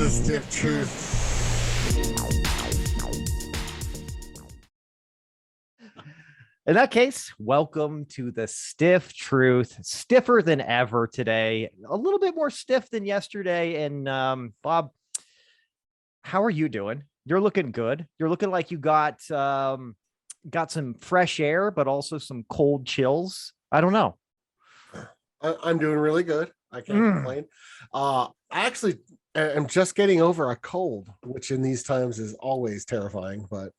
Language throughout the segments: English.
the stiff truth. In that case, welcome to the stiff truth. Stiffer than ever today. A little bit more stiff than yesterday. And Bob, how are you doing? You're looking good. You're looking like you got some fresh air, but also some cold chills. I don't know. I'm doing really good. I can't complain. I actually am just getting over a cold, which in these times is always terrifying. But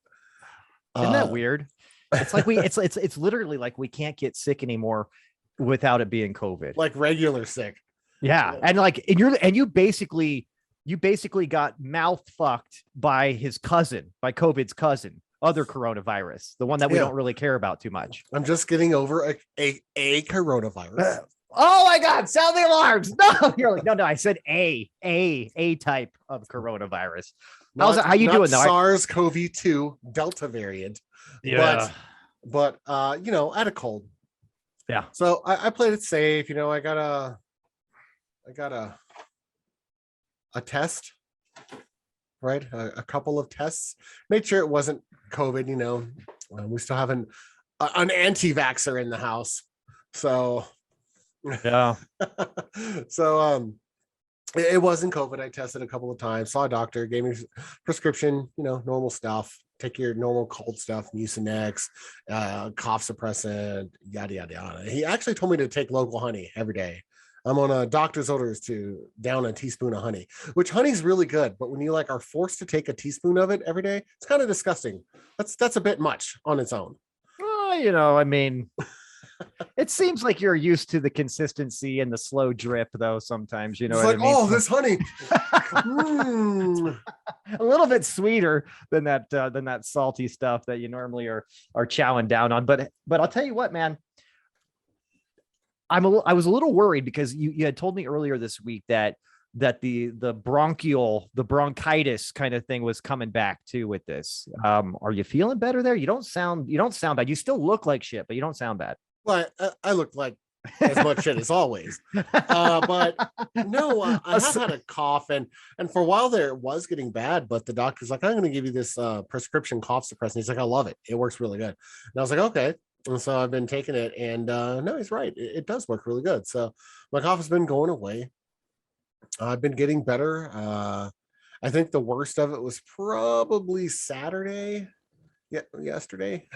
isn't that weird? It's like it's literally like we can't get sick anymore without it being COVID. Like regular sick. Yeah. And you basically got mouth fucked by his cousin, by COVID's cousin, other coronavirus, the one that we don't really care about too much. I'm just getting over a coronavirus. Oh my God, sound the alarms. No, you're like, no, I said a type of coronavirus. How you doing though? SARS-CoV-2 Delta variant. Yeah. But I had a cold. Yeah. So I played it safe. I got a test, right? A couple of tests. Made sure it wasn't COVID. We still have an anti-vaxxer in the house. So yeah. So it wasn't COVID. I tested a couple of times, saw a doctor, gave me prescription, normal stuff. Take your normal cold stuff, Mucinex, cough suppressant, yada, yada, yada. He actually told me to take local honey every day. I'm on a doctor's orders to down a teaspoon of honey, which honey's really good. But when you are forced to take a teaspoon of it every day, it's kind of disgusting. That's a bit much on its own. It seems like you're used to the consistency and the slow drip, though. Sometimes, it's like, oh, this honey, a little bit sweeter than that salty stuff that you normally are chowing down on. But I'll tell you what, man, I was a little worried because you had told me earlier this week that the bronchitis kind of thing was coming back too with this. Are you feeling better there? You don't sound bad. You still look like shit, but you don't sound bad. Well, I look like as much shit as always. But no, I have had a cough and for a while there it was getting bad, but the doctor's like, I'm going to give you this prescription cough suppressant. He's like, I love it. It works really good. And I was like, okay. And so I've been taking it and no, he's right. It does work really good. So my cough has been going away. I've been getting better. I think the worst of it was probably Saturday. Yeah, yesterday,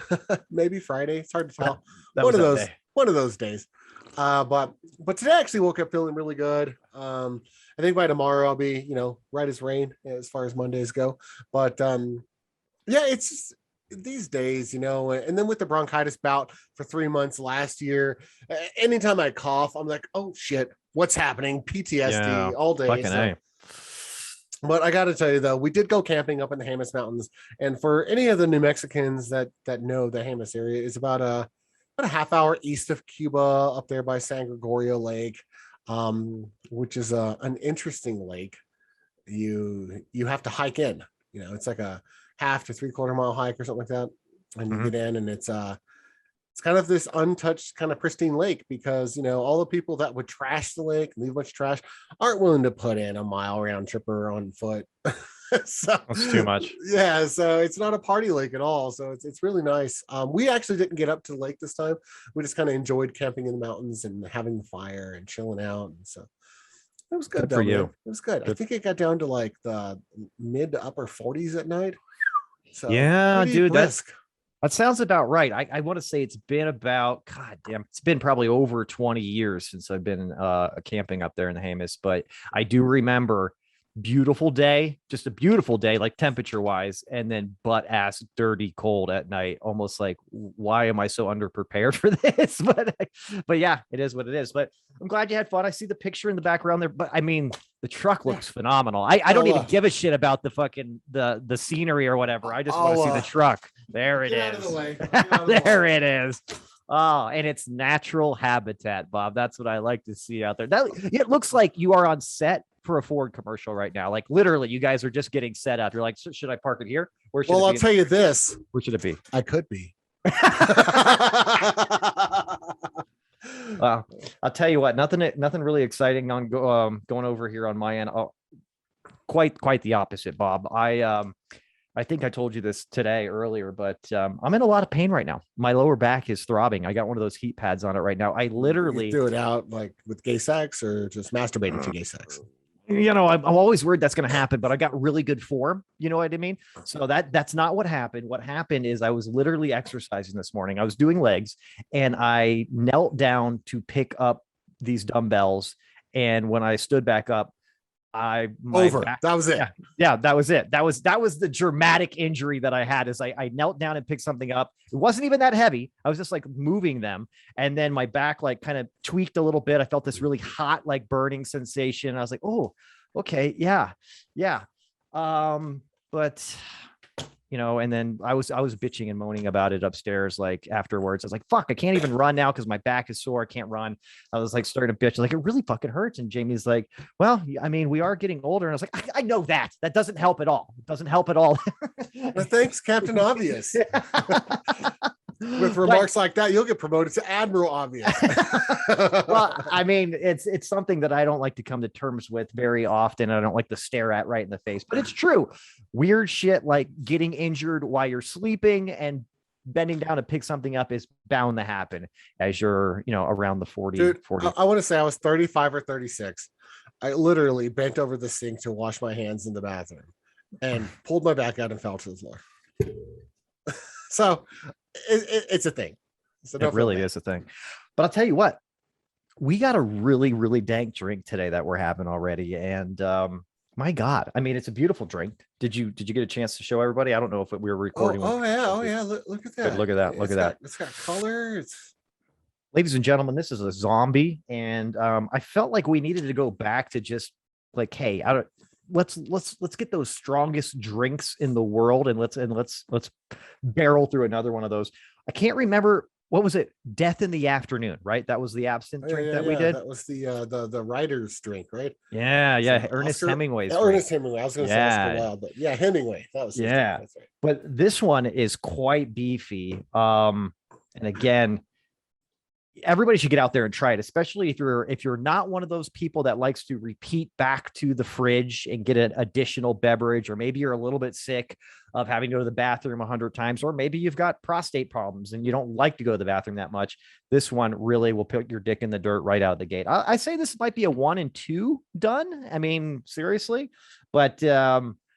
maybe Friday. It's hard to tell. One of those days. But today I actually woke up feeling really good. I think by tomorrow I'll be, right as rain as far as Mondays go. But yeah, it's just these days, and then with the bronchitis bout for 3 months last year, anytime I cough, I'm like, oh shit, what's happening? PTSD all day. But I got to tell you, though, we did go camping up in the Jemez Mountains. And for any of the New Mexicans that know the Jemez area, is about a half hour east of Cuba, up there by San Gregorio Lake, which is an interesting lake. You have to hike in. It's like a half to 3/4 mile hike or something like that. And you get in, and it's kind of this untouched kind of pristine lake because, all the people that would trash the lake and leave a bunch of trash aren't willing to put in a mile round tripper on foot. So that's too much. Yeah. So it's not a party lake at all. So it's really nice. We actually didn't get up to the lake this time. We just kind of enjoyed camping in the mountains and having the fire and chilling out. And so it was good for you. It was good. I think it got down to like the mid to upper 40s at night. So yeah, dude, brisk. That sounds about right. I want to say it's been about, it's been probably over 20 years since I've been camping up there in the Jemez, but I do remember beautiful day, just a beautiful day, like temperature wise, and then butt ass dirty cold at night. Almost like, why am I so underprepared for this? But yeah, it is what it is. But I'm glad you had fun. I see the picture in the background there, but I mean, the truck looks phenomenal. I don't even give a shit about the fucking the scenery or whatever. I just want to see the truck. There it is. There it is. Oh, and it's natural habitat, Bob. That's what I like to see out there. It looks like you are on set for a Ford commercial right now. Like literally, you guys are just getting set up. You're like, should I park it here? Where should I'll tell you this. Where should it be? I could be. I'll tell you what, nothing really exciting on going over here on my end. quite the opposite, Bob. I think I told you this today earlier, but I'm in a lot of pain right now. My lower back is throbbing. I got one of those heat pads on it right now. I literally do it out like with gay sex or just masturbating to gay sex. I'm always worried that's going to happen, but I got really good form. You know what I mean? So that's not what happened. What happened is I was literally exercising this morning. I was doing legs and I knelt down to pick up these dumbbells. And when I stood back up, that was it. Yeah, that was it. That was the dramatic injury that I had. Is I knelt down and picked something up. It wasn't even that heavy. I was just like moving them, and then my back like kind of tweaked a little bit. I felt this really hot, like burning sensation. I was like, oh, okay, yeah. But and then I was bitching and moaning about it upstairs. Like afterwards, I was like, fuck, I can't even run now because my back is sore. I can't run. I was like starting to bitch. Like, it really fucking hurts. And Jamie's like, well, I mean, we are getting older. And I was like, I know that. That doesn't help at all. It doesn't help at all. Well, thanks, Captain Obvious. With remarks like that, you'll get promoted to Admiral Obvious. Well, I mean, it's something that I don't like to come to terms with very often. I don't like to stare at right in the face, but it's true. Weird shit like getting injured while you're sleeping and bending down to pick something up is bound to happen as you're, around the 40. Dude, 40. I want to say I was 35 or 36. I literally bent over the sink to wash my hands in the bathroom and pulled my back out and fell to the floor. So it's a thing. So it really is a thing. But I'll tell you what, we got a really, really dank drink today that we're having already. And my God, I mean, it's a beautiful drink. Did you get a chance to show everybody? I don't know if we were recording. Oh yeah. Look at that. Look at that. It's got color. Ladies and gentlemen, this is a zombie. And I felt like we needed to go back to just like, hey, let's get those strongest drinks in the world and let's barrel through another one of those. I can't remember, what was it? Death in the Afternoon, right? That was the absinthe drink we did. That was the writer's drink, right? Yeah. So Ernest Hemingway's. Ernest Hemingway. I was going to say Oscar Wilde, but yeah, Hemingway. That was That's right. But this one is quite beefy. And again, everybody should get out there and try it, especially if you're not one of those people that likes to repeat back to the fridge and get an additional beverage, or maybe you're a little bit sick of having to go to the bathroom 100 times, or maybe you've got prostate problems and you don't like to go to the bathroom that much. This one really will put your dick in the dirt right out of the gate. I say this might be a 1 and 2 done. I mean, seriously, but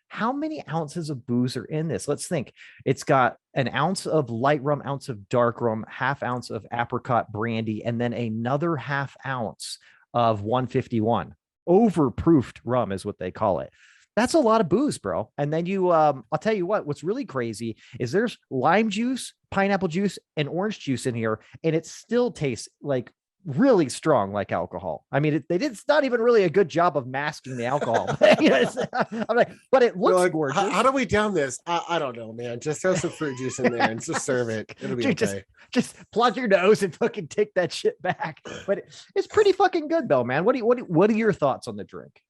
how many ounces of booze are in this? Let's think. It's got an ounce of light rum, ounce of dark rum, half ounce of apricot brandy, and then another half ounce of 151. Overproofed rum is what they call it. That's a lot of booze, bro. And then I'll tell you what's really crazy is there's lime juice, pineapple juice, and orange juice in here, and it still tastes like really strong like alcohol. I mean, it's not even really a good job of masking the alcohol. I'm like, but it looks gorgeous. How do we down this? I don't know, man. Just throw some fruit juice in there and just serve it. It'll be okay. Just plug your nose and fucking take that shit back. But it's pretty fucking good though, man. What are your thoughts on the drink?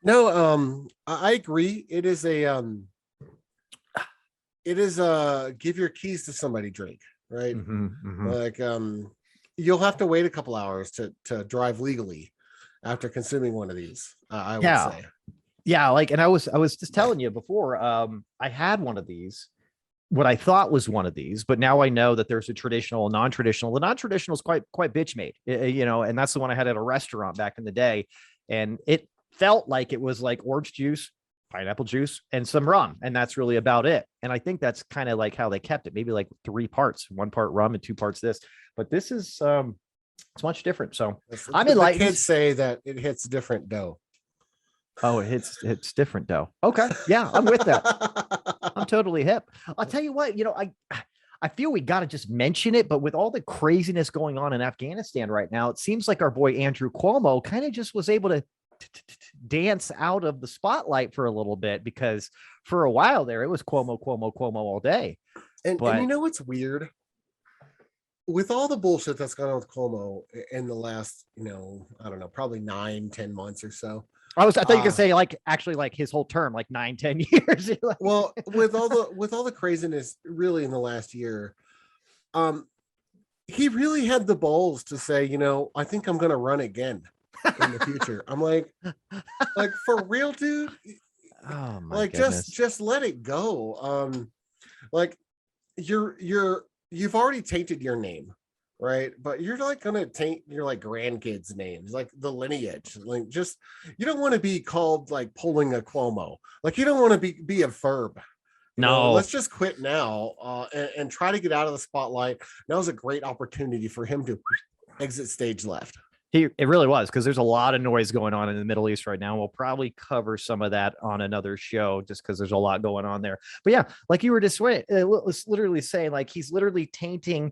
No, I agree. It is give your keys to somebody drink, right? Like you'll have to wait a couple hours to drive legally after consuming one of these. I would say. Yeah, like, and I was just telling you before, I had one of these, what I thought was one of these, but now I know that there's a traditional, non-traditional. The non-traditional is quite bitch made, and that's the one I had at a restaurant back in the day. And it felt like it was like orange juice, pineapple juice, and some rum. And that's really about it. And I think that's kind of like how they kept it, maybe like 3 parts, 1 part rum and 2 parts this. But this is it's much different. So I'm enlightened. The kids say that it hits different dough. Oh, it's different dough. Okay. Yeah, I'm with that. I'm totally hip. I'll tell you what, I feel we got to just mention it, but with all the craziness going on in Afghanistan right now, it seems like our boy Andrew Cuomo kind of just was able to dance out of the spotlight for a little bit, because for a while there, it was Cuomo all day. And you know what's weird? With all the bullshit that's gone on with Cuomo in the last, I don't know, probably 9-10 months or so. I thought you could say like actually like his whole term, like 9-10 years. Well, with all the craziness really in the last year, he really had the balls to say, I think I'm going to run again in the future. I'm like for real, dude. Oh my Like goodness. just let it go. Like you've already tainted your name, right? But you're like gonna taint your like grandkids' names, like the lineage. Like just you don't want to be called like pulling a Cuomo. Like you don't want to be a verb. No, Let's just quit now and try to get out of the spotlight. That was a great opportunity for him to exit stage left. it really was, because there's a lot of noise going on in the Middle East right now. We'll probably cover some of that on another show just because there's a lot going on there. But yeah, like you were just literally saying, like he's literally tainting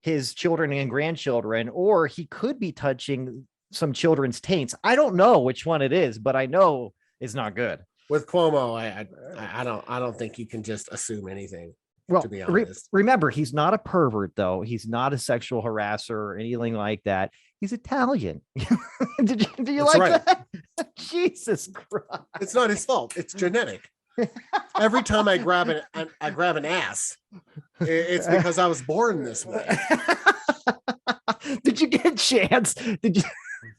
his children and grandchildren, or he could be touching some children's taints. I don't know which one it is, but I know it's not good. With Cuomo, I don't think you can just assume anything. To Well, be honest, remember, he's not a pervert, though. He's not a sexual harasser or anything like that. He's Italian. Do you That's like right. that? Jesus Christ. It's not his fault. It's genetic. Every time I grab an ass, it's because I was born this way. Did you get a chance? Did you?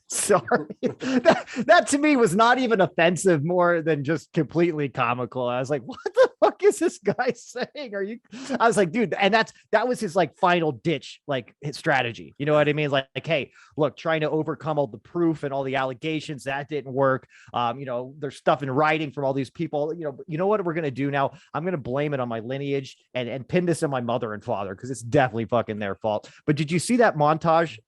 Sorry. That to me was not even offensive, more than just completely comical. I was like, what the fuck is this guy saying? I was like, dude, and that was his like final ditch, like his strategy. You know what I mean? Like, hey, look, trying to overcome all the proof and all the allegations that didn't work. There's stuff in writing from all these people. You know what we're gonna do now? I'm gonna blame it on my lineage and pin this on my mother and father, because it's definitely fucking their fault. But did you see that montage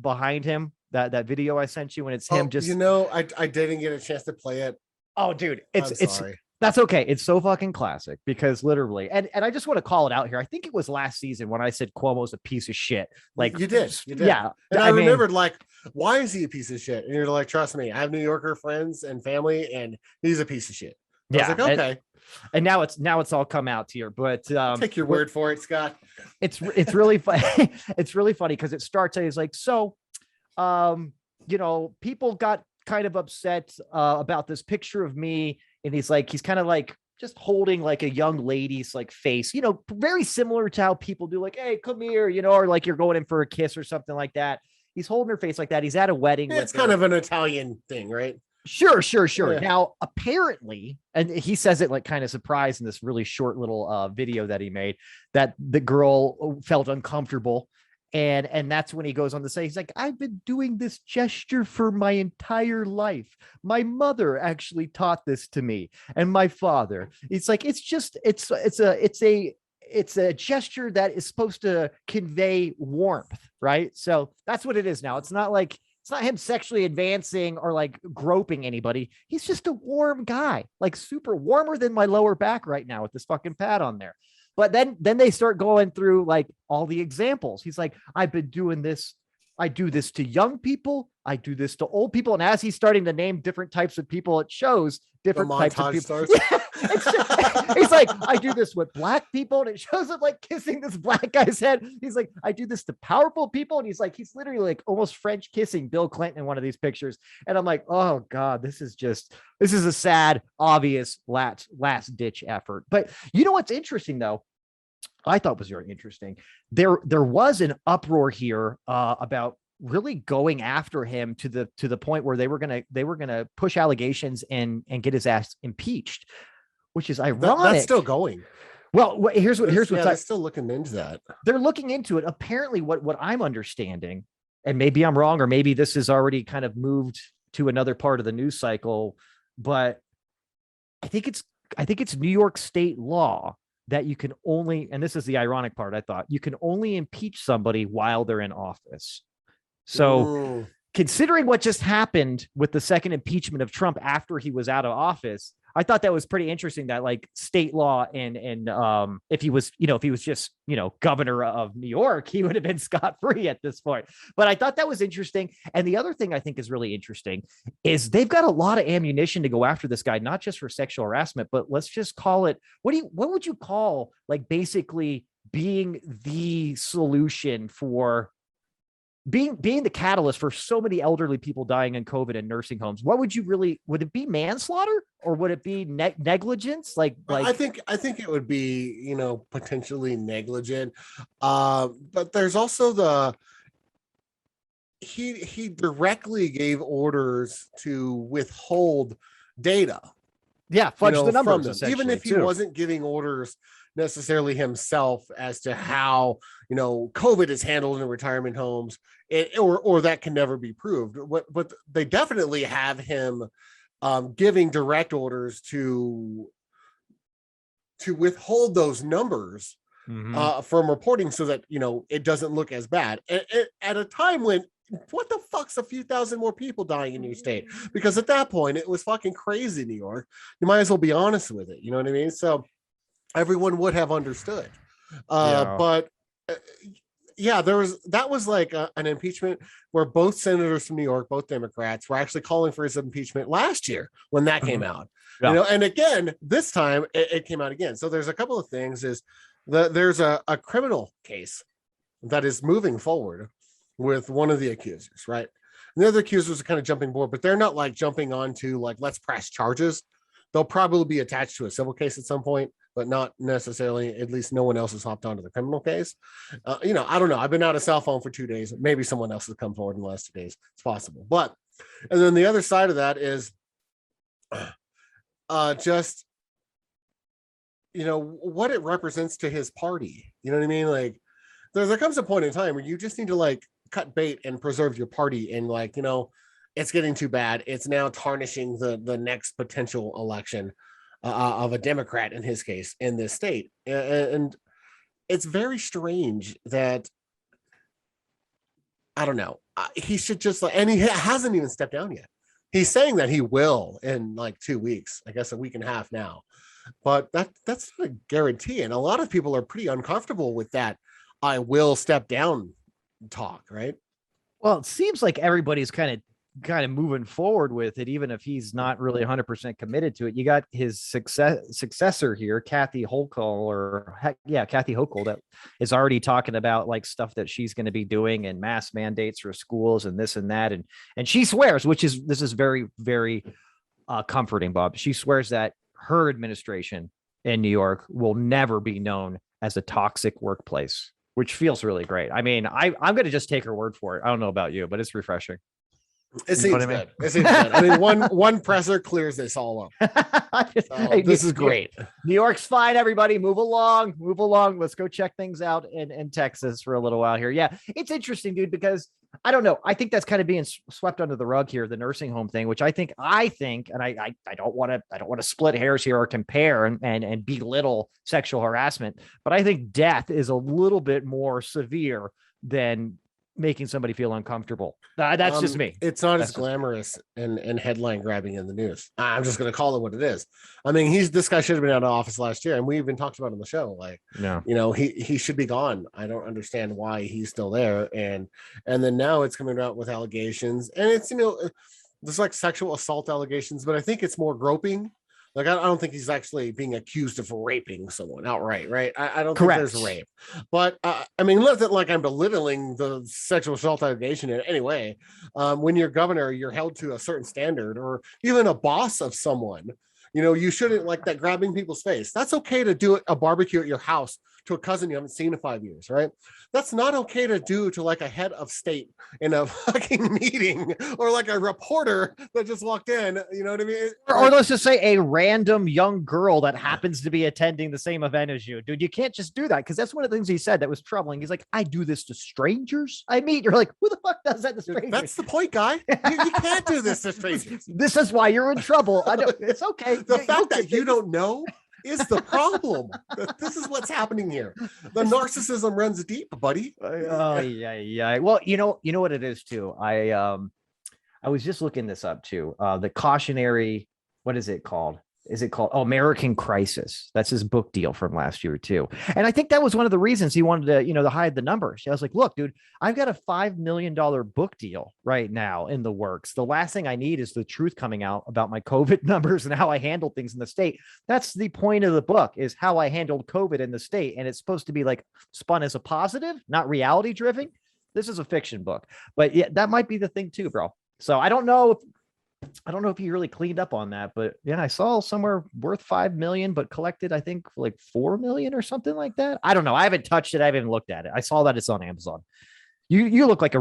behind him? That video I sent you, when it's him just I didn't get a chance to play it. Oh dude, I'm sorry. that's okay. It's so fucking classic, because literally, and I just want to call it out here. I think it was last season when I said Cuomo's a piece of shit. Like you did. Yeah. And I remembered like, why is he a piece of shit? And you're like, trust me, I have New Yorker friends and family, and he's a piece of shit. I was like, okay. And now it's all come out here, but take your word for it, Scott. It's really funny. It's really funny because it starts. He's like, so people got kind of upset about this picture of me, and he's kind of like just holding like a young lady's like face, very similar to how people do, like, hey, come here, or like you're going in for a kiss or something like that. He's holding her face like that. He's at a wedding. It's kind of an Italian thing, right? Sure. Yeah. Now, apparently, and he says it like kind of surprised in this really short little video that he made, that the girl felt uncomfortable. And that's when he goes on to say, he's like, I've been doing this gesture for my entire life. My mother actually taught this to me, and my father. It's like, it's a gesture that is supposed to convey warmth, right? So that's what it is now. It's not him sexually advancing or like groping anybody. He's just a warm guy, like super warmer than my lower back right now with this fucking pad on there. But then they start going through like all the examples. He's like, I've been doing this. I do this to young people. I do this to old people. And as he's starting to name different types of people, it shows different types of people. Yeah, he's like, I do this with black people. And it shows him like kissing this black guy's head. He's like, I do this to powerful people. And he's literally like almost French kissing Bill Clinton in one of these pictures. And I'm like, oh God, this is a sad, obvious last ditch effort. But you know what's interesting though? I thought was very interesting. There was an uproar here about really going after him to the point where they were gonna push allegations and get his ass impeached, which is ironic. That's still going. Well, here's what's they're still looking into that. They're looking into it. Apparently, what I'm understanding, and maybe I'm wrong, or maybe this is already kind of moved to another part of the news cycle, but I think it's New York state law that you can only, and this is the ironic part, I thought, you can only impeach somebody while they're in office. So considering what just happened with the second impeachment of Trump after he was out of office, I thought that was pretty interesting that like state law and if he was just, governor of New York, he would have been scot-free at this point. But I thought that was interesting. And the other thing I think is really interesting is they've got a lot of ammunition to go after this guy, not just for sexual harassment, but let's just call it, what would you call like basically being the solution for being the catalyst for so many elderly people dying in COVID in nursing homes? What would it be manslaughter, or would it be negligence? Like I think it would be, potentially negligent. But there's also he directly gave orders to withhold data Yeah, fudge the numbers from them, even if he too. wasn't giving orders necessarily himself as to how COVID is handled in retirement homes, or that can never be proved. But they definitely have him giving direct orders to withhold those numbers from reporting so that it doesn't look as bad at a time when what the fuck's a few thousand more people dying in your state, because at that point it was fucking crazy. New York, you might as well be honest with it, you know what I mean? So everyone would have understood. But yeah, that was like an impeachment where both senators from New York, both Democrats, were actually calling for his impeachment last year when that came out. And again, this time it came out again. So there's a couple of things. Is there's a criminal case that is moving forward with one of the accusers, right? And the other accusers are kind of jumping board, but they're not like jumping onto like, let's press charges. They'll probably be attached to a civil case at some point, but not necessarily. At least no one else has hopped onto the criminal case. I don't know. I've been out of cell phone for 2 days. Maybe someone else has come forward in the last 2 days. It's possible. But, and then the other side of that is just, what it represents to his party. You know what I mean? Like there comes a point in time where you just need to like cut bait and preserve your party. And like, it's getting too bad. It's now tarnishing the next potential election of a Democrat, in his case, in this state. And it's very strange that, I don't know, he should just, and he hasn't even stepped down yet. He's saying that he will in like 2 weeks, I guess a week and a half now. But that's not a guarantee. And a lot of people are pretty uncomfortable with that I will step down talk, right? Well, it seems like everybody's kind of moving forward with it, even if he's not really 100% committed to it. You got his successor here, Kathy Hochul, that is already talking about like stuff that she's going to be doing and mask mandates for schools and this and that. And she swears, this is very, very comforting, Bob. She swears that her administration in New York will never be known as a toxic workplace, which feels really great. I mean, I'm going to just take her word for it. I don't know about you, but it's refreshing. It seems good. It seems good. I mean, one presser clears this all up. So this is great. New York's fine, everybody. Move along. Let's go check things out in Texas for a little while here. Yeah, it's interesting, dude, because I don't know. I think that's kind of being swept under the rug here, the nursing home thing, which I think, and I don't want to split hairs here or compare and belittle sexual harassment, but I think death is a little bit more severe than making somebody feel uncomfortable. That's just me. It's not as glamorous and headline grabbing in the news. I'm just going to call it what it is. I mean, this guy should have been out of office last year, and we even talked about it on the show. Like, he should be gone. I don't understand why he's still there. And then now it's coming out with allegations, and it's there's like sexual assault allegations, but I think it's more groping. Like, I don't think he's actually being accused of raping someone outright, right? I don't think there's rape. But, I mean, not that like I'm belittling the sexual assault allegation in any way. When you're governor, you're held to a certain standard, or even a boss of someone. You shouldn't like that grabbing people's face. That's okay to do a barbecue at your house to a cousin you haven't seen in 5 years, right? That's not okay to do to like a head of state in a fucking meeting, or like a reporter that just walked in, you know what I mean? Or let's just say a random young girl that happens to be attending the same event as you. Dude, you can't just do that, because that's one of the things he said that was troubling. He's like, I do this to strangers I meet. You're like, who the fuck does that to strangers? That's the point, guy. You can't do this to strangers. This is why you're in trouble. I know, it's okay. The fact that you don't know is the problem. This is what's happening here. The narcissism runs deep, buddy. Oh yeah. Well, you know what it is too. I was just looking this up too. The cautionary, what is it called? American Crisis? That's his book deal from last year too. And I think that was one of the reasons he wanted to, to hide the numbers. I was like, look, dude, I've got a $5 million book deal right now in the works. The last thing I need is the truth coming out about my COVID numbers and how I handled things in the state. That's the point of the book, is how I handled COVID in the state. And it's supposed to be like spun as a positive, not reality driven. This is a fiction book, but yeah, that might be the thing too, bro. So I don't know if he really cleaned up on that, but yeah, I saw somewhere worth 5 million, but collected, I think, like 4 million or something like that. I don't know. I haven't touched it. I haven't even looked at it. I saw that it's on Amazon. You look like a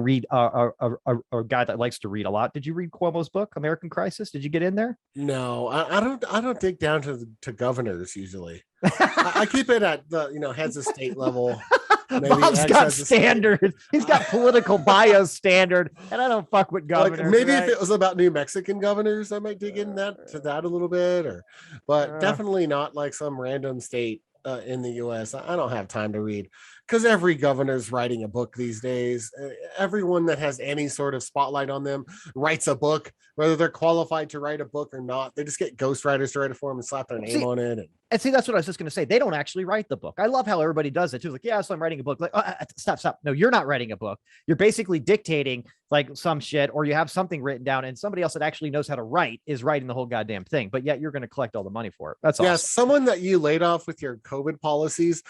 guy that likes to read a lot. Did you read Cuomo's book, American Crisis? Did you get in there? No, I don't dig down to governors usually. I keep it at the heads of state level. Maybe Bob's got standards. He's got political bio standard, and I don't fuck with governors. Like maybe if it was about New Mexican governors, I might dig in that a little bit, but definitely not like some random state in the U.S. I don't have time to read because every governor's writing a book these days. Everyone that has any sort of spotlight on them writes a book, whether they're qualified to write a book or not. They just get ghostwriters to write it for them and slap their name on it. And see, that's what I was just going to say. They don't actually write the book. I love how everybody does it too. Like, yeah, so I'm writing a book. Like, stop. No, you're not writing a book. You're basically dictating like some shit, or you have something written down and somebody else that actually knows how to write is writing the whole goddamn thing. But yet you're going to collect all the money for it. That's awesome. Someone that you laid off with your COVID policies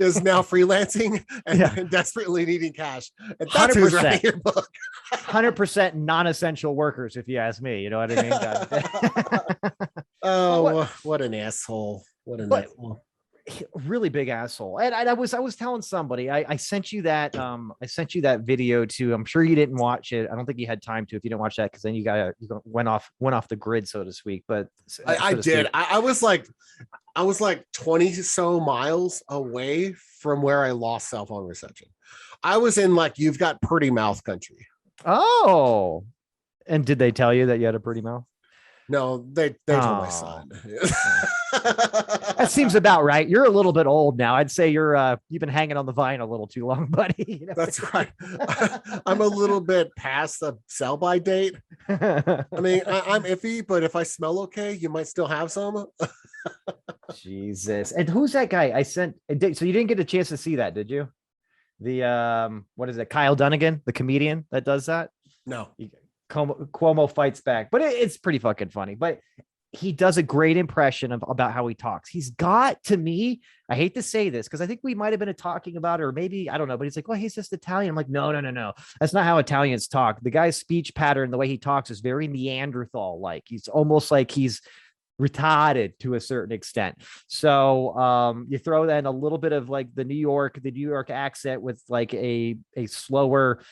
is now freelancing and desperately needing cash. And that's 100%. who's writing your book. 100% non-essential workers, if you ask me. You know what I mean? Oh, what an asshole. What an asshole. Really big asshole. And I was telling somebody, I sent you that video too. I'm sure you didn't watch it. I don't think you had time to if you didn't watch that, because then you went off the grid, so to speak. But I did. I was like 20 so miles away from where I lost cell phone reception. I was in like you've got pretty mouth country. Oh. And did they tell you that you had a pretty mouth? No, they told my son. That seems about right. You're a little bit old now. I'd say you've been hanging on the vine a little too long, buddy. That's right. I'm a little bit past the sell by date. I mean, I'm iffy, but if I smell okay, you might still have some. Jesus. And who's that guy I sent? So you didn't get a chance to see that, did you? The what is it? Kyle Dunnigan, the comedian that does that? No. Cuomo fights back, but it's pretty fucking funny. But he does a great impression about how he talks. He's got, to me, I hate to say this because I think we might have been talking about it, or maybe I don't know, but he's like, well, he's just Italian. I'm like, no, that's not how Italians talk. The guy's speech pattern, the way he talks, is very Neanderthal like. He's almost like he's retarded to a certain extent. So you throw in a little bit of like the New York accent with like a slower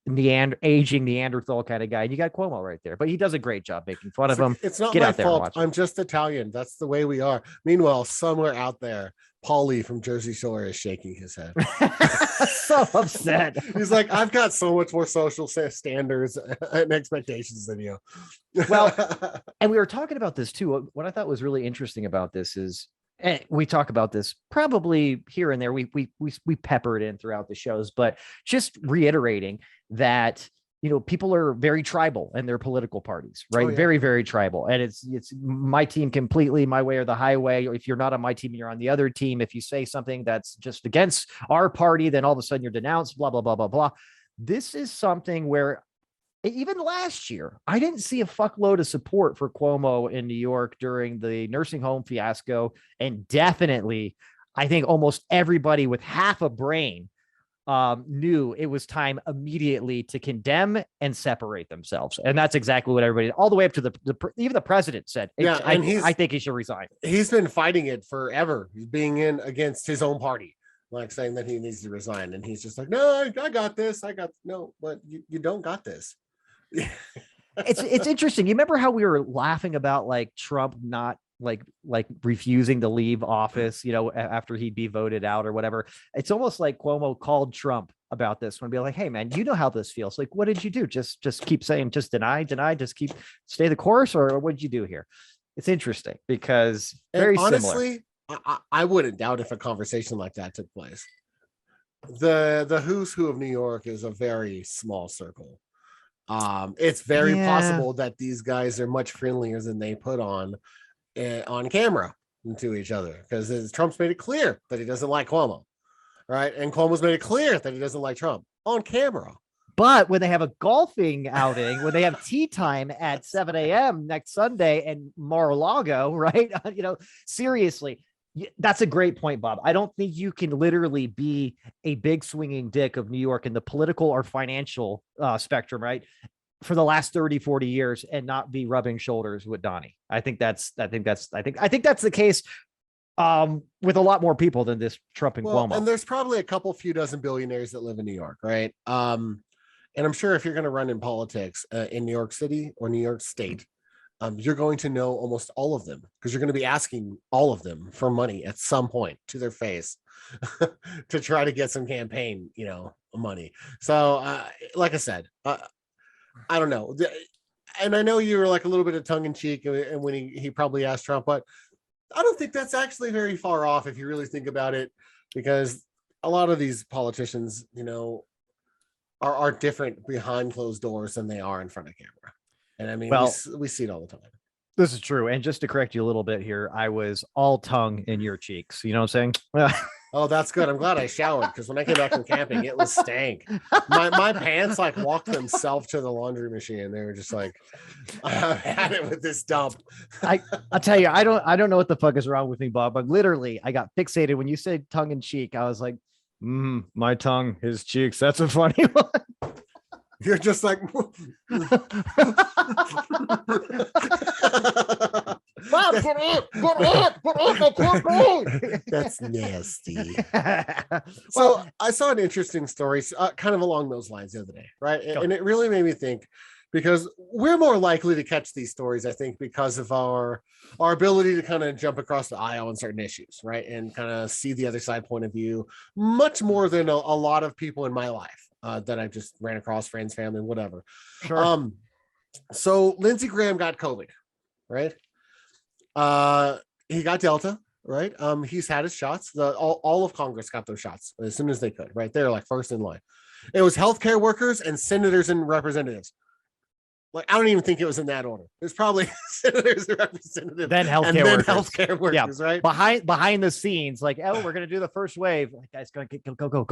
aging Neanderthal kind of guy, and you got Cuomo right there. But he does a great job making fun of him. It's not my fault. I'm just Italian. That's the way we are. Meanwhile, somewhere out there, Paulie from Jersey Shore is shaking his head. So upset. He's like, I've got so much more social standards and expectations than you. Well, and we were talking about this too. What I thought was really interesting about this is, and we talk about this probably here and there. We pepper it in throughout the shows, but just reiterating that, people are very tribal in their political parties, right? Oh, yeah. Very, very tribal. And it's my team completely, my way or the highway. Or if you're not on my team, you're on the other team. If you say something that's just against our party, then all of a sudden you're denounced, blah, blah, blah, blah, blah. This is something where even last year, I didn't see a fuckload of support for Cuomo in New York during the nursing home fiasco. And definitely, I think almost everybody with half a brain knew it was time immediately to condemn and separate themselves. And that's exactly what everybody, all the way up to even the president said, yeah, I think he should resign. He's been fighting it forever. He's being in against his own party, like saying that he needs to resign. And he's just like, no, I got this. No, but you don't got this. It's interesting. You remember how we were laughing about like Trump not like refusing to leave office, after he'd be voted out or whatever. It's almost like Cuomo called Trump about this one, be like, hey man, you know how this feels. Like, what did you do? Just keep saying, just deny, just stay the course, or what did you do here? It's interesting because very honestly, similar. I wouldn't doubt if a conversation like that took place. The who's who of New York is a very small circle. It's very possible that these guys are much friendlier than they put on camera to each other, because Trump's made it clear that he doesn't like Cuomo, right? And Cuomo's made it clear that he doesn't like Trump on camera. But when they have a golfing outing, when they have tea time at 7 a.m. next Sunday in Mar-a-Lago, right? Seriously, that's a great point, Bob. I don't think you can literally be a big swinging dick of New York in the political or financial spectrum, right, for the last 30, 40 years and not be rubbing shoulders with Donnie. I think that's the case With a lot more people than this Trump and Well, Cuomo. and there's probably a couple few dozen billionaires that live in New York, right? And I'm sure if you're going to run in politics in New York City or New York State, you're going to know almost all of them because you're going to be asking all of them for money at some point to their face to try to get some campaign, money. So, like I said, I don't know. And I know you were like a little bit of tongue in cheek and when he probably asked Trump, but I don't think that's actually very far off if you really think about it, because a lot of these politicians, are different behind closed doors than they are in front of camera. And I mean, Well, we see it all the time. this is true. And just to correct you a little bit here, I was all tongue in your cheeks. You know what I'm saying? Oh, that's good. I'm glad I showered because when I came back from camping, it was stank. My pants like walked themselves to the laundry machine. They were just like, I had it with this dump. I'll tell you, I don't know what the fuck is wrong with me, Bob. But literally, I got fixated when you said tongue in cheek. I was like, my tongue, his cheeks. That's a funny one. You're just like, Bob, get up, I can't breathe. That's nasty. So I saw an interesting story, kind of along those lines the other day, right? And it really made me think, because we're more likely to catch these stories, I think, because of our ability to kind of jump across the aisle on certain issues, right? And kind of see the other side point of view much more than a lot of people in my life that I just ran across, friends, family, whatever. Sure. So Lindsey Graham got COVID, right? He got Delta, right? He's had his shots. All of Congress got those shots as soon as they could, right? They're like first in line. It was healthcare workers and senators and representatives. Like, I don't even think it was in that order. There's probably senators and representatives, then healthcare workers, right? Behind the scenes, like, oh, we're gonna do the first wave. Like, guys, go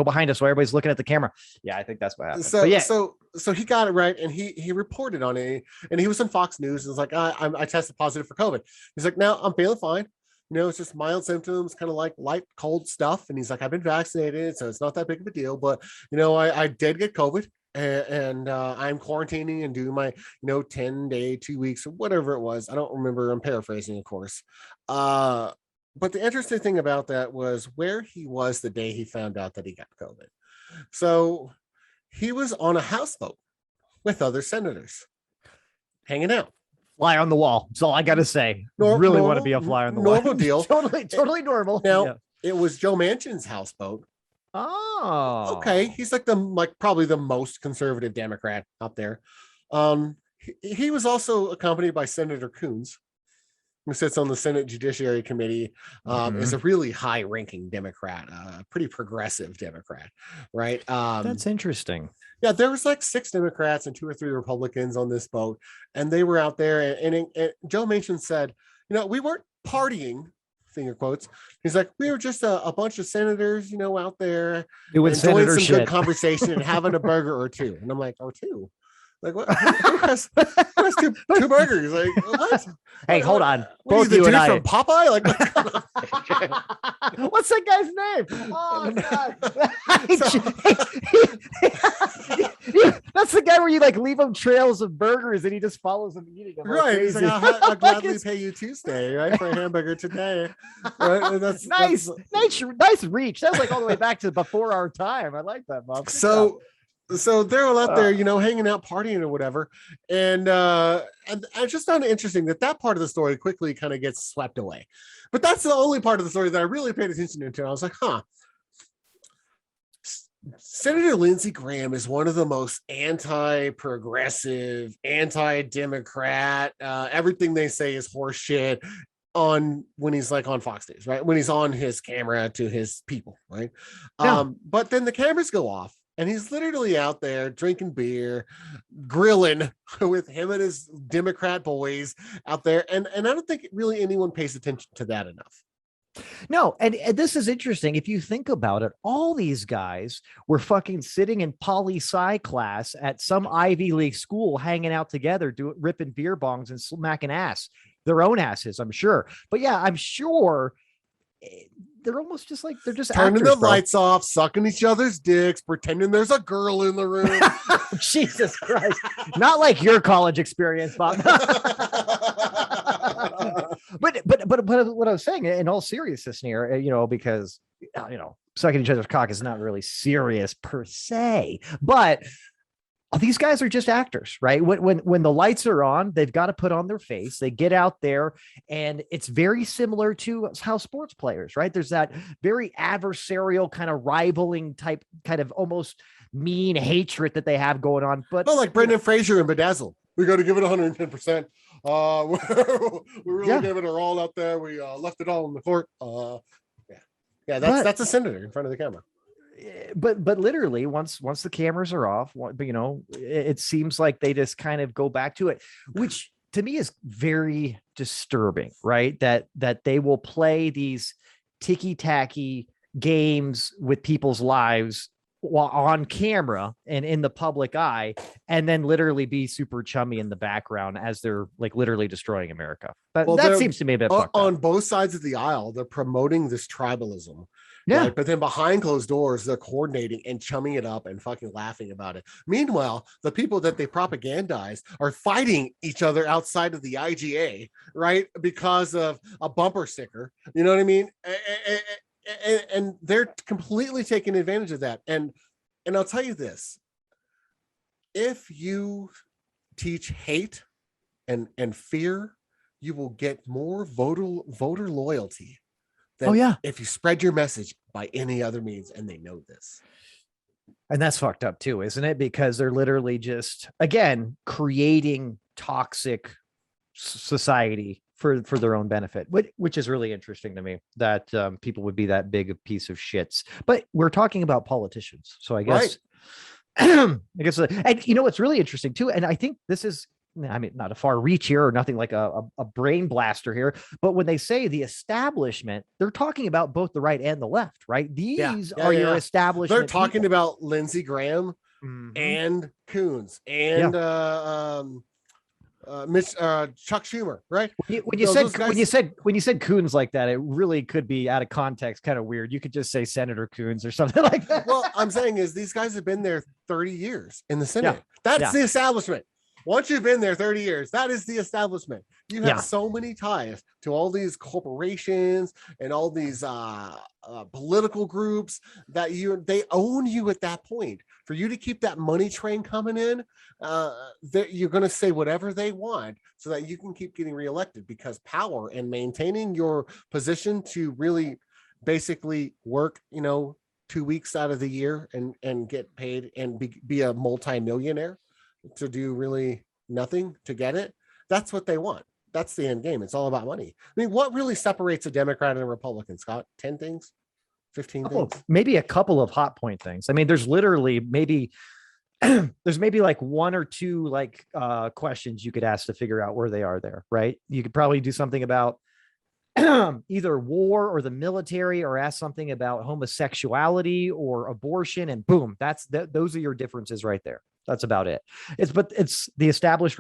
behind us while everybody's looking at the camera. Yeah, I think that's what happened. So he got it right, and he reported on it, and he was on Fox News. And was like, I tested positive for COVID. He's like, now I'm feeling fine. It's just mild symptoms, kind of like light cold stuff. And he's like, I've been vaccinated, so it's not that big of a deal. But I did get COVID. And I'm quarantining and doing my 10-day 2 weeks or whatever it was. I don't remember. I'm paraphrasing, of course. But the interesting thing about that was where he was the day he found out that he got COVID. So he was on a houseboat with other senators hanging out. Fly on the wall. That's all I got to say. Want to be a fly on the wall. Normal deal. totally normal. Now, It was Joe Manchin's houseboat. Oh, okay. He's probably the most conservative Democrat out there. He was also accompanied by Senator Coons, who sits on the Senate Judiciary Committee, is a really high-ranking Democrat, pretty progressive Democrat, right? That's interesting. Yeah, there was like 6 Democrats and 2 or 3 Republicans on this boat, and they were out there. And Joe Manchin said, we weren't partying. Finger quotes. He's like, we were just a bunch of senators, out there doing some good conversation and having a burger or two. And I'm like, or two? Like, what? Who has two burgers? Like, what? Hey, hold on. Both you and I from Popeye? Like, what's that guy's name? Oh God. That's the guy where you like leave him trails of burgers and he just follows them eating them. Right. He's like, I'll gladly pay you Tuesday, right? For a hamburger today. Right? That's nice reach. That's like all the way back to before our time. I like that, Bob. So they're all out there, hanging out, partying or whatever. And I just found it interesting that part of the story quickly kind of gets swept away. But that's the only part of the story that I really paid attention to. I was like, Senator Lindsey Graham is one of the most anti-progressive, anti-Democrat. Everything they say is horseshit when he's like on Fox News, right? When he's on his camera to his people, right? Yeah. But then the cameras go off. And he's literally out there drinking beer, grilling with him and his Democrat boys out there. And I don't think really anyone pays attention to that enough. No, and this is interesting. If you think about it, all these guys were fucking sitting in poli-sci class at some Ivy League school, hanging out together, ripping beer bongs and smacking their own asses, I'm sure. But yeah, I'm sure they're almost just like, they're just turning actors, the lights off, sucking each other's dicks, pretending there's a girl in the room. Jesus Christ. Not like your college experience, Bob. but what I was saying in all seriousness here, because sucking each other's cock is not really serious per se, but these guys are just actors, right? When the lights are on, they've got to put on their face. They get out there, and it's very similar to how sports players, right? There's that very adversarial kind of rivaling type, kind of almost mean hatred that they have going on. But like Brendan Fraser and Bedazzled, we got to give it 110%. We really gave it our all out there. We left it all in the court. That's a senator in front of the camera. But literally once the cameras are off, it seems like they just kind of go back to it, which to me is very disturbing, right? That they will play these ticky-tacky games with people's lives while on camera and in the public eye, and then literally be super chummy in the background as they're like literally destroying America. But that seems to me a bit fucked on up. Both sides of the aisle. They're promoting this tribalism. Yeah. Right? But then behind closed doors, they're coordinating and chumming it up and fucking laughing about it. Meanwhile, the people that they propagandize are fighting each other outside of the IGA, right? Because of a bumper sticker. You know what I mean? And they're completely taking advantage of that. And I'll tell you this: if you teach hate and fear, you will get more voter loyalty than if you spread your message by any other means, and they know this. And that's fucked up too, isn't it? Because they're literally just, again, creating toxic society for their own benefit, which is really interesting to me that people would be that big a piece of shits. But we're talking about politicians, so I guess, and what's really interesting too, and I think this is, I mean, not a far reach here or nothing like a brain blaster here, but when they say the establishment, they're talking about both the right and the left, right? These are your establishment. They're talking about Lindsey Graham and Coons and Chuck Schumer, right? When you said Coons like that, it really could be out of context, kind of weird. You could just say Senator Coons or something like that. Well, I'm saying is these guys have been there 30 years in the Senate. That's the establishment. Once you've been there 30 years, that is the establishment. You have so many ties to all these corporations and all these political groups that they own you at that point. For you to keep that money train coming in, you're going to say whatever they want so that you can keep getting reelected, because power and maintaining your position to really basically work, 2 weeks out of the year and get paid and be a multi-millionaire to do really nothing to get it. That's what they want. That's the end game. It's all about money. I mean, what really separates a Democrat and a Republican, Scott? 10 things? 15 things? Maybe a couple of hot point things. I mean, there's literally maybe like one or two questions you could ask to figure out where they are there, right? You could probably do something about either war or the military, or ask something about homosexuality or abortion, and boom, those are your differences right there. That's about it. It's the established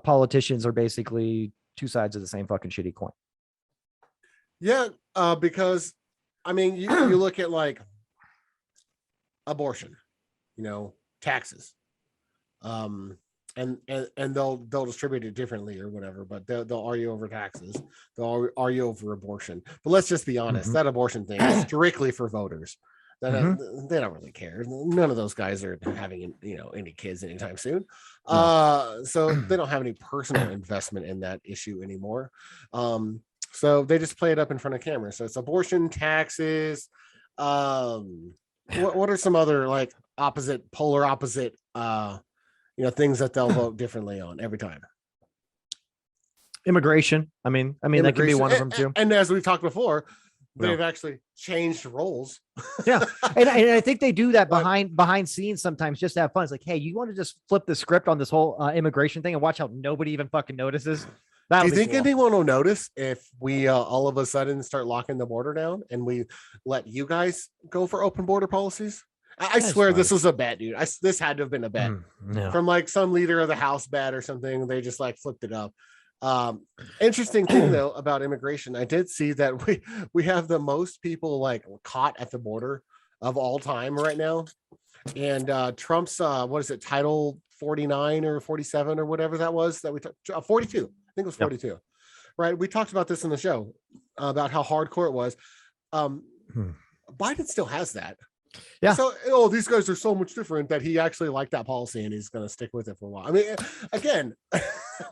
politicians are basically two sides of the same fucking shitty coin. Yeah, because I mean, you look at like abortion, taxes, and they'll distribute it differently or whatever, but they'll argue over taxes. They'll argue over abortion. But let's just be honest, that abortion thing is strictly for voters. They don't really care. None of those guys are having any kids anytime soon. So they don't have any personal investment in that issue anymore. So they just play it up in front of camera. So it's abortion, taxes. What are some other like polar opposite things that they'll vote differently on every time? Immigration. I mean that could be one of them too. And as we've talked before, they've actually changed roles. Yeah. And I think they do that behind scenes sometimes just to have fun. It's like, hey, you want to just flip the script on this whole immigration thing and watch how nobody even fucking notices? Do you think anyone will notice if we all of a sudden start locking the border down and we let you guys go for open border policies? I swear this was a bet, dude. This had to have been a bet from like some leader of the House bet or something. They just like flipped it up. Interesting thing though about immigration, I did see that we have the most people like caught at the border of all time right now, and Trump's Title 49 or 47 or whatever that was that we took 42 think it was 42. Right? We talked about this in the show about how hardcore it was. Biden still has that. Yeah. So, these guys are so much different that he actually liked that policy and he's going to stick with it for a while. I mean, again,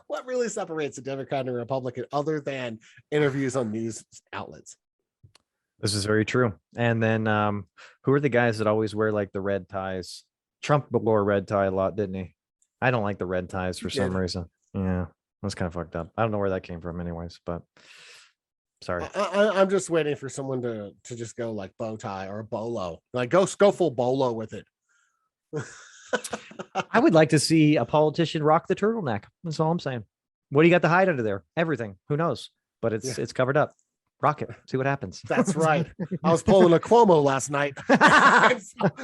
what really separates a Democrat and a Republican other than interviews on news outlets? This is very true. And then who are the guys that always wear like the red ties? Trump wore a red tie a lot, didn't he? I don't like the red ties for some reason. Yeah, that's kind of fucked up. I don't know where that came from anyways, but sorry. I'm just waiting for someone to just go like bow tie or a bolo. Like go full bolo with it. I would like to see a politician rock the turtleneck. That's all I'm saying. What do you got to hide under there? Everything. Who knows? But it's covered up. Rock it. See what happens. That's right. I was pulling a Cuomo last night. I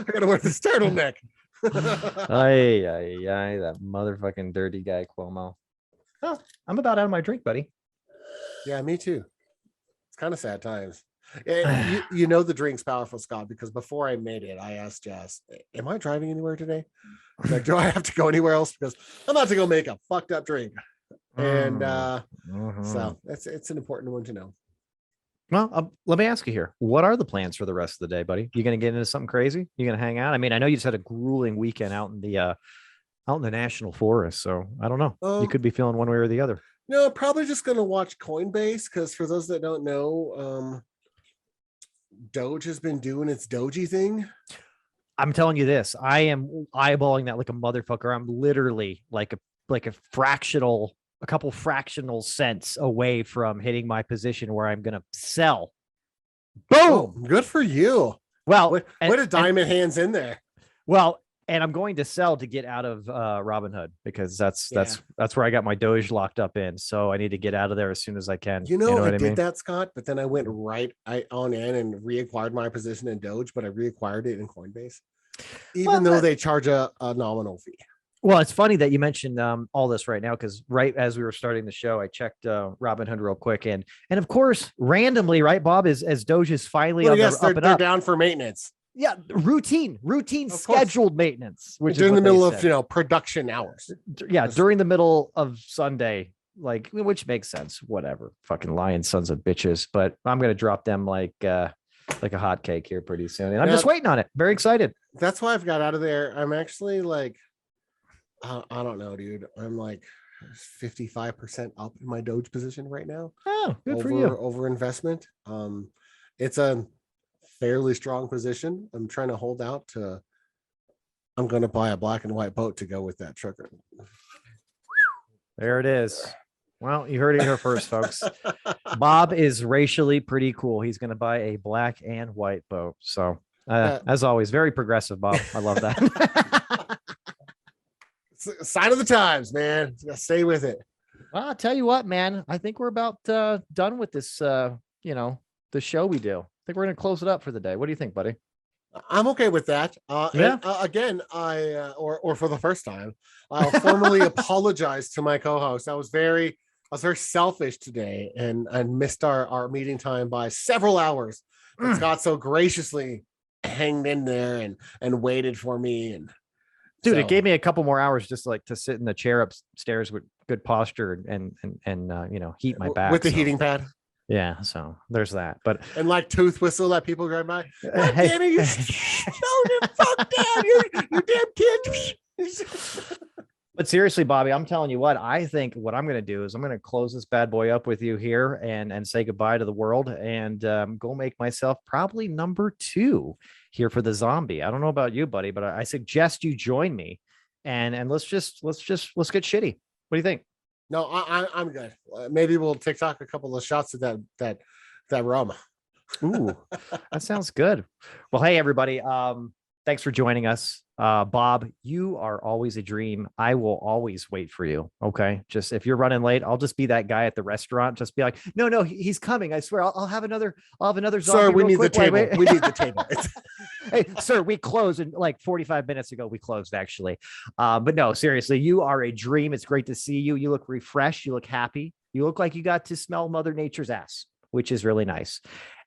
gotta wear this turtleneck. That motherfucking dirty guy Cuomo. Oh, I'm about out of my drink, buddy. Yeah, me too. It's kind of sad times. You know the drink's powerful, Scott, because before I made it, I asked Jess, am I driving anywhere today? Like, do I have to go anywhere else? Because I'm about to go make a fucked up drink. And so it's an important one to know. Well, let me ask you here. What are the plans for the rest of the day, buddy? You going to get into something crazy? You going to hang out? I mean, I know you just had a grueling weekend out in the national forest. So I don't know. You could be feeling one way or the other. No, probably just going to watch Coinbase because for those that don't know, Doge has been doing its Doji thing. I'm telling you this. I am eyeballing that like a motherfucker. I'm literally like a couple fractional cents away from hitting my position where I'm going to sell. Boom. Oh, good for you. Well, what a diamond hands in there. Well, and I'm going to sell to get out of Robinhood because that's where I got my Doge locked up in. So I need to get out of there as soon as I can. You know I did that, Scott, but then I went on in and reacquired my position in Doge, but I reacquired it in Coinbase, even though they charge a nominal fee. Well, it's funny that you mentioned all this right now, because right as we were starting the show, I checked Robinhood real quick, and of course, randomly, right, Bob, as Doge is finally they're down for maintenance. Yeah, routine scheduled maintenance, which during is the middle of production hours. Yeah, during the middle of Sunday, which makes sense. Whatever, fucking lying sons of bitches. But I'm gonna drop them like a hot cake here pretty soon, and I'm just waiting on it. Very excited. That's why I've got out of there. I'm actually like, I don't know, dude. I'm like 55% up in my Doge position right now. Oh, good for you. Over investment. It's a fairly strong position. I'm trying to hold out I'm going to buy a black and white boat to go with that trucker. There it is. Well, you heard it here first, folks. Bob is racially pretty cool. He's going to buy a black and white boat. So as always, very progressive, Bob. I love that. Sign of the times, man. Stay with it. Well, I'll tell you what, man. I think we're about done with this, the show we do. I think we're going to close it up for the day. What do you think, buddy? I'm okay with that. Yeah. And, again, I or for the first time, I'll formally apologize to my co-host. I was very selfish today and missed our meeting time by several hours. But Scott so graciously hanged in there and waited for me. And dude, it gave me a couple more hours just like to sit in the chair upstairs with good posture and heat my back with the heating pad. Yeah, so there's that. But and like tooth whistle that people drive by. God damn it, you fuck down, you damn kid. But seriously, Bobby, I'm telling you what, I think what I'm going to do is I'm going to close this bad boy up with you here and say goodbye to the world and go make myself probably number 2 here for the zombie. I don't know about you, buddy, but I suggest you join me and let's get shitty. What do you think? No, I'm good. Maybe we'll TikTok a couple of shots of that rum. Ooh, that sounds good. Well, hey everybody, thanks for joining us. Bob, you are always a dream. I will always wait for you. Okay. Just if you're running late, I'll just be that guy at the restaurant. Just be like, no, he's coming. I swear I'll have another zombie. Sir, we need the table. Wait. We need the table. Hey, sir, we closed in like 45 minutes ago. We closed actually. But no, seriously, you are a dream. It's great to see you. You look refreshed. You look happy. You look like you got to smell Mother Nature's ass, which is really nice.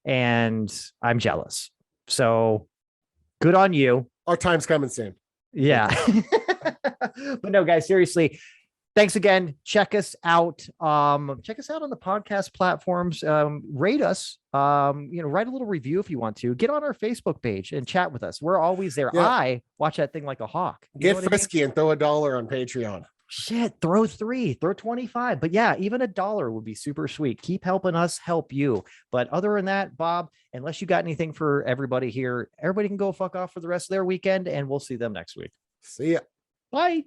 And I'm jealous. So good on you. Our time's coming soon. Yeah. But no, guys, seriously, Thanks again. Check us out. Check us out on the podcast platforms. Rate us. Write a little review if you want to. Get on our Facebook page and chat with us. We're always there. Yeah. I watch that thing like a hawk. Get frisky and throw $1 on Patreon. Shit, throw 3, throw 25. But yeah, even $1 would be super sweet. Keep helping us help you. But other than that, Bob, unless you got anything for everybody here, everybody can go fuck off for the rest of their weekend, and we'll see them next week. See ya. Bye.